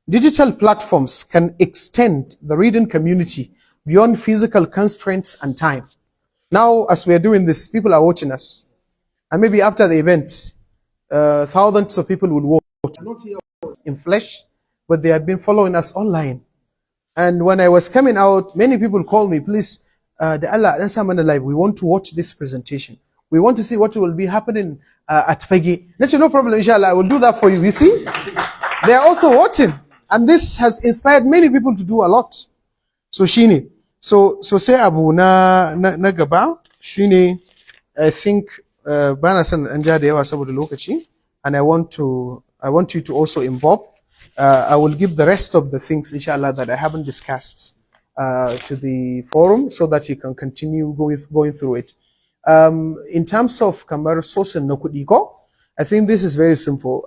digital platforms can extend the reading community beyond physical constraints and time. Now, as we are doing this, people are watching us. And maybe after the event, thousands of people will watch. Not here in flesh, but they have been following us online. And when I was coming out, many people called me, please, the Allah, live. We want to watch this presentation. We want to see what will be happening at Fagge. No problem, inshallah, I will do that for you. You see? They are also watching. And this has inspired many people to do a lot. So shine. So say abu na gaba shine I think bana san an ja da yawa saboda lokaci, and I want you to also involve. I will give the rest of the things inshallah that I haven't discussed to the forum so that you can continue going through it. In terms of kamar sosin na kuɗi ko, I think this is very simple.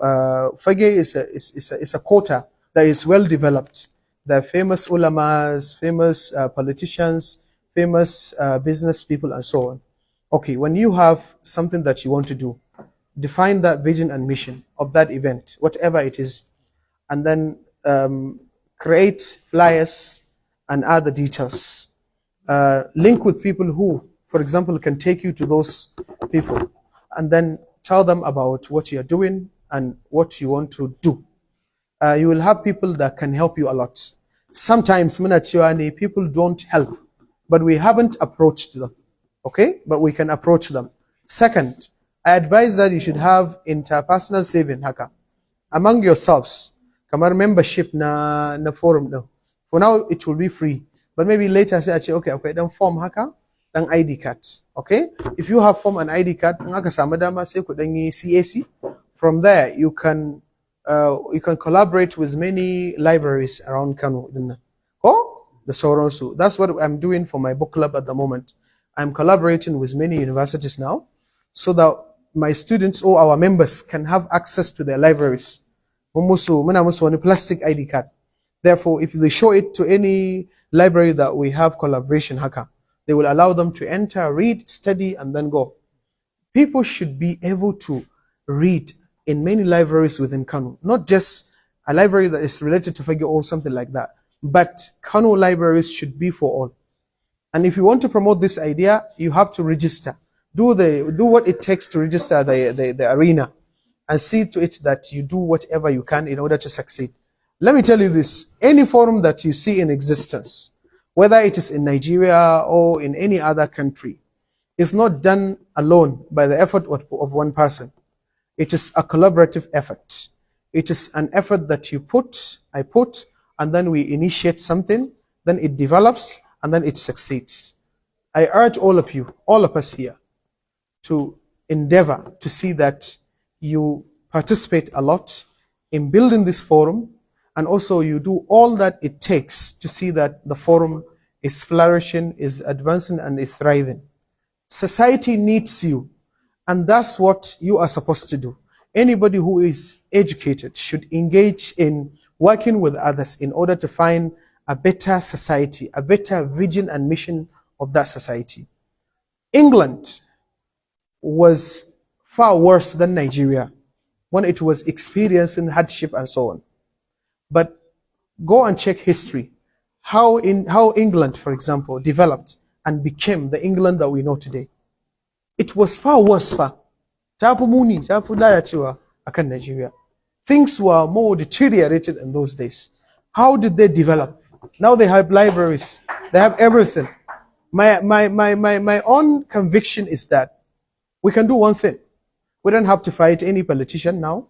Fagge is a quota that is well developed. There are famous ulamas, famous politicians, famous business people, and so on. Okay, when you have something that you want to do, define that vision and mission of that event, whatever it is, and then create flyers and other details. Link with people who, for example, can take you to those people, and then tell them about what you're doing and what you want to do. You will have people that can help you a lot. Sometimes people don't help, but we haven't approached them. Okay, but we can approach them. Second, I advise that you should have interpersonal saving haka among yourselves. Kamar membership na forum no. For now it will be free, but maybe later say okay, then form haka, then ID card. Okay, if you have form and ID card, say CAC. From there you can collaborate with many libraries around Kano. Oh, the Soronsu. That's what I'm doing for my book club at the moment. I'm collaborating with many universities now so that my students or our members can have access to their libraries. Muna musu wani plastic ID card. Therefore, if they show it to any library that we have collaboration haka, they will allow them to enter, read, study, and then go. People should be able to read in many libraries within Kano, not just a library that is related to Fagge or something like that, but Kano libraries should be for all. And if you want to promote this idea, you have to register. Do what it takes to register the arena, and see to it that you do whatever you can in order to succeed. Let me tell you this, any forum that you see in existence, whether it is in Nigeria or in any other country, is not done alone by the effort of one person. It is a collaborative effort. It is an effort that I put, and then we initiate something, then it develops, and then it succeeds. I urge all of us here, to endeavor to see that you participate a lot in building this forum, and also you do all that it takes to see that the forum is flourishing, is advancing, and is thriving. Society needs you, and that's what you are supposed to do. Anybody who is educated should engage in working with others in order to find a better society, a better vision and mission of that society. England was far worse than Nigeria when it was experiencing hardship and so on. But go and check history, how England, for example, developed and became the England that we know today. It was far worse. Nigeria. Things were more deteriorated in those days. How did they develop? Now they have libraries, they have everything. My own conviction is that we can do one thing. We don't have to fight any politician now.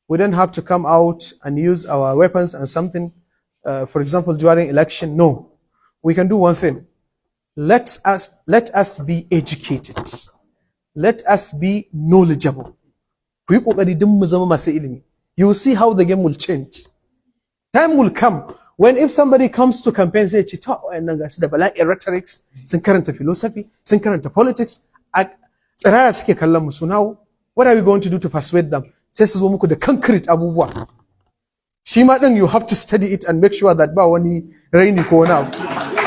We don't have to come out and use our weapons and something. for example, during election. No. We can do one thing. Let us be educated. Let us be knowledgeable. You will see how the game will change. Time will come when if somebody comes to campaign, say, rhetorics, sun karanta philosophy, sun karanta politics, tsirara suke kallon mu. So now, what are we going to do to persuade them? Sai su zo muku da concrete abubuwa. Shi ma din, you have to study it and make sure that ba wani raini ko wani abu.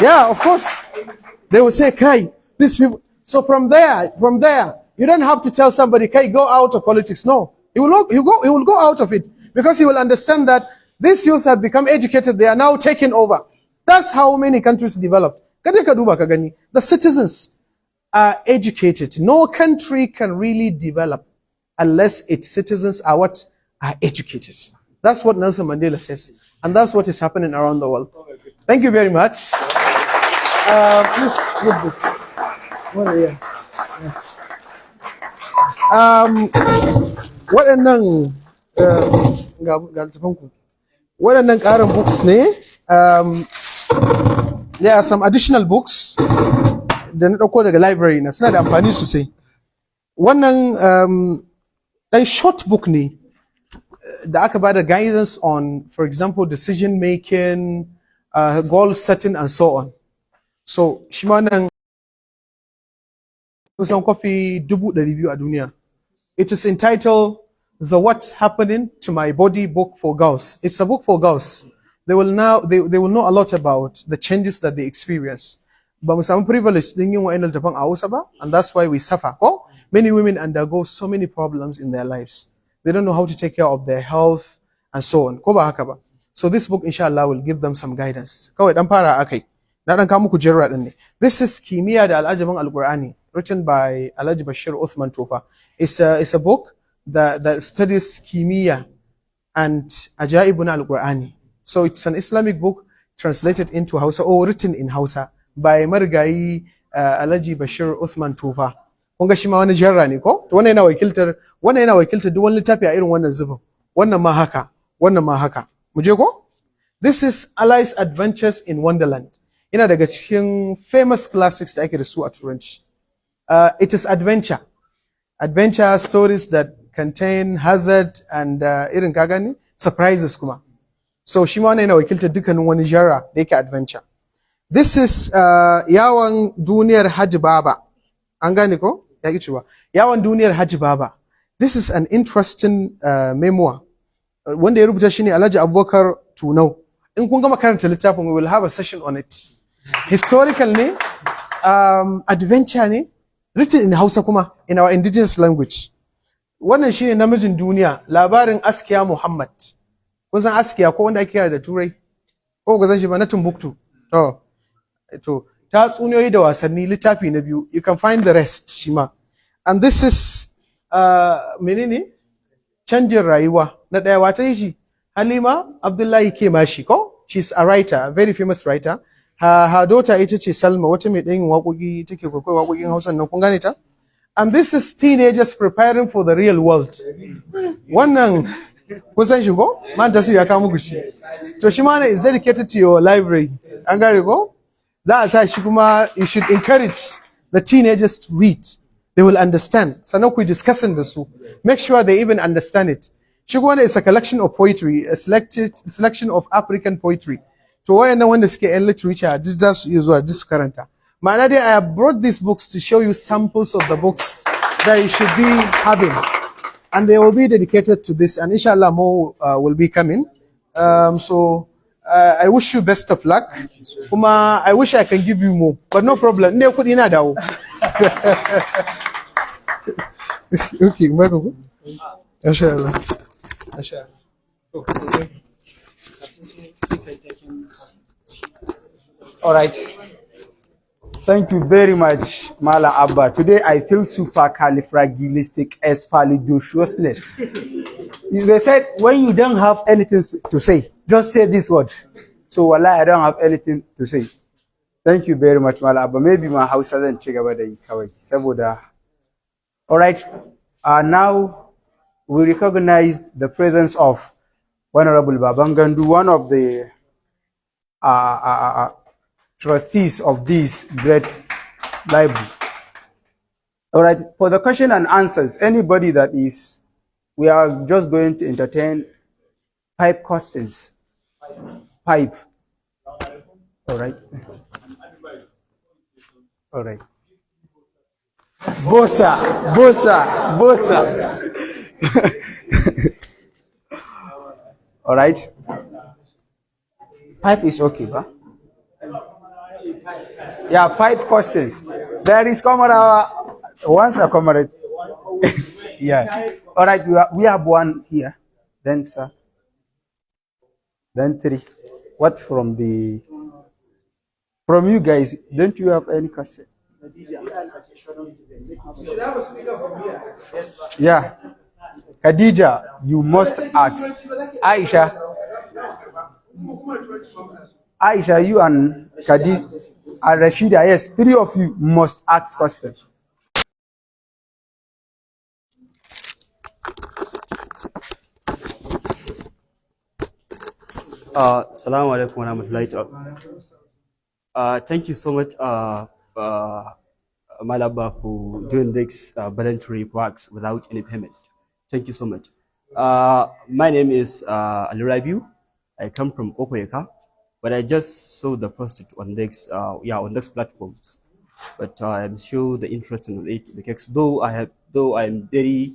Yeah, of course. They will say, Kai, these people. So from there, you don't have to tell somebody, Kai, go out of politics. No. He will go out of it because he will understand that these youth have become educated. They are now taking over. That's how many countries developed. The citizens are educated. No country can really develop unless its citizens are what? Are educated. That's what Nelson Mandela says. And that's what is happening around the world. Thank you very much. Please give this. Well, yeah. Yes. Waɗannan ƙarin books ne. There are some additional books da na ɗauko daga library na, suna da amfani sosai. Wannan ɗan short book ne da aka ba da guidance on, for example, decision making, goal setting, and so on. So shi ma nan kusan kwafi 200,000 a duniya. It is entitled The What's Happening to My Body book for girls. It's a book for girls. They will know a lot about the changes that they experience. Ba mu samu privilege din yin wa'annan littafan a Hausa ba, and that's why we suffer. Oh, many women undergo so many problems in their lives. They don't know how to take care of their health and so on. Ko ba haka ba? So this book, inshallah, will give them some guidance. Kawai dan fara akai. Na dan kawo muku jarra din ne. This is Kimiyya da Al'ajabin Al-Qur'ani, written by Alhaji Bashir Uthman Tofa. It's a book that studies Kimiyya and Ajaibun Al-Qur'ani. So it's an Islamic book translated into Hausa or written in Hausa by Marigayi Alhaji Bashir Uthman Tofa. Kun ga shi ma wani jarra ne ko? To wannan yana wakiltar duk wani littafi a irin wannan zubin. Wannan ma haka, wannan ma haka. Mu je ko? This is Ali's Adventures in Wonderland. Ina daga cikin famous classics da ake da su a Turanci. It is adventure stories that contain hazard and irin ka gani surprises kuma. So shi ma wannan yana wakiltar dukkanin wani genre da yake adventure. This is yawon duniyar Hajji Baba. An gane ko? Ya ki cewa yawon duniyar Hajji Baba. This is an interesting memoir. Wanda ya rubuta shi ne Alhaji Abubakar Tunau. In kun gama karanta littafin, we will have a session on it. Historical ne, adventure ne, written in Hausa kuma, in our indigenous language. Wannan shine namijin duniya, labarin Askiya Muhammad. Kun san Askiya ko wanda ake kira da Turai? Ko ga san shi ba na Timbuktu. To tatsuniyoyi da wasanni littafi na biyu. You can find the rest shi ma. And this is menene? Canjin rayuwa. Na daya wata shi Halima Abdullahi K. Mashi ko? She's a writer, a very famous writer. Her daughter ita ce Salma, wata mai ɗayin waƙoƙi take kwaikwayo waƙoƙin Hausa nan, kun gane ta? And this is teenagers preparing for the real world. Wannan kun san shi ko? Man tasiri ya kawo muku shi. To shi ma is dedicated to your library. An gane ko? Za a sa shi kuma, you should encourage the teenagers to read. They will understand. Sannan ku discussing da su. Make sure they even understand it. Shi kuma is a collection of poetry, a selection of African poetry. To wayannan wanda suke yan literature, duk za su iya zuwa duk su karanta. Ma'ana dai, I have brought these books to show you samples of the books that you should be having. And they will be dedicated to this, and inshallah more will be coming. So I wish you best of luck. Kuma I wish I can give you more, but no problem. Ne kudi na dawo. Okay, Michael. Inshallah. All right. Thank you very much, Mala Abba. Today I feel supercalifragilisticexpialidocious. They said when you don't have anything to say, just say this word. So wallah, I don't have anything to say. Thank you very much, Mala Abba. Maybe my house doesn't check about the Saboda. All right. Now we recognize the presence of Honorable Babangandu, one of the trustees of this great library. All right, for the question and answers, anybody that is, we are just going to entertain 5 questions. 5. All right. All right. Bosa, bosa, bosa. All right. 5 is okay, huh? Yeah, 5 questions. There is comrade. Once a comrade. Yeah. All right. We have 1 here. Then, sir. Then 3. What from you guys? Don't you have any question? Yeah. Khadija, you must ask. Aisha, you and Khadija and Rashida, yes, 3 of you must ask questions. Assalamu alaikum wa rahmatullahi ta'ala. Thank you so much, Malaba, for doing this voluntary works without any payment. Thank you so much. My name is Ali Rabiu. I come from Okoyeka, but I just saw the post on this, on this platforms. But I'm sure the interest in it, because though I'm very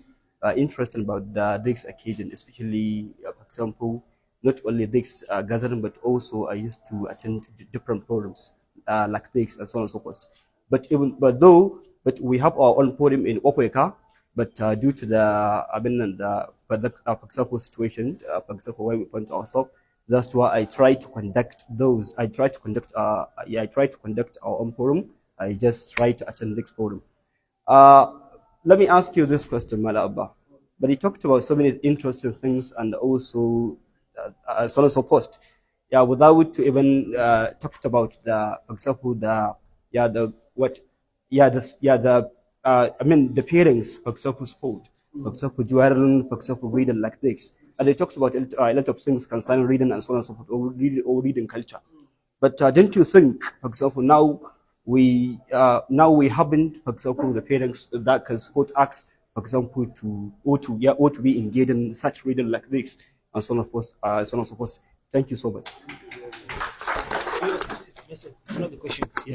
interested about this occasion, especially, for example, not only this gathering, but also I used to attend different forums like this and so on and so forth. But we have our own forum in Okweka, but due to for example, situation, for example, where we point ourselves, that's why I try to conduct those. I try to conduct our own forum. I just try to attend this forum. Let me ask you this question, Malaba. But he talked about so many interesting things and also so on and so forth. Yeah, without to even talked about for example, the pairings, for example, sport, for example, journaling, for example, reading like this. And they talked about a lot of things concerning reading and so on and so forth, or reading culture. But don't you think, for example, now we haven't, for example, the parents that can support us, for example, to be engaged in such reading like this, and so on and so forth. Thank you so much. It's not the question. Yes.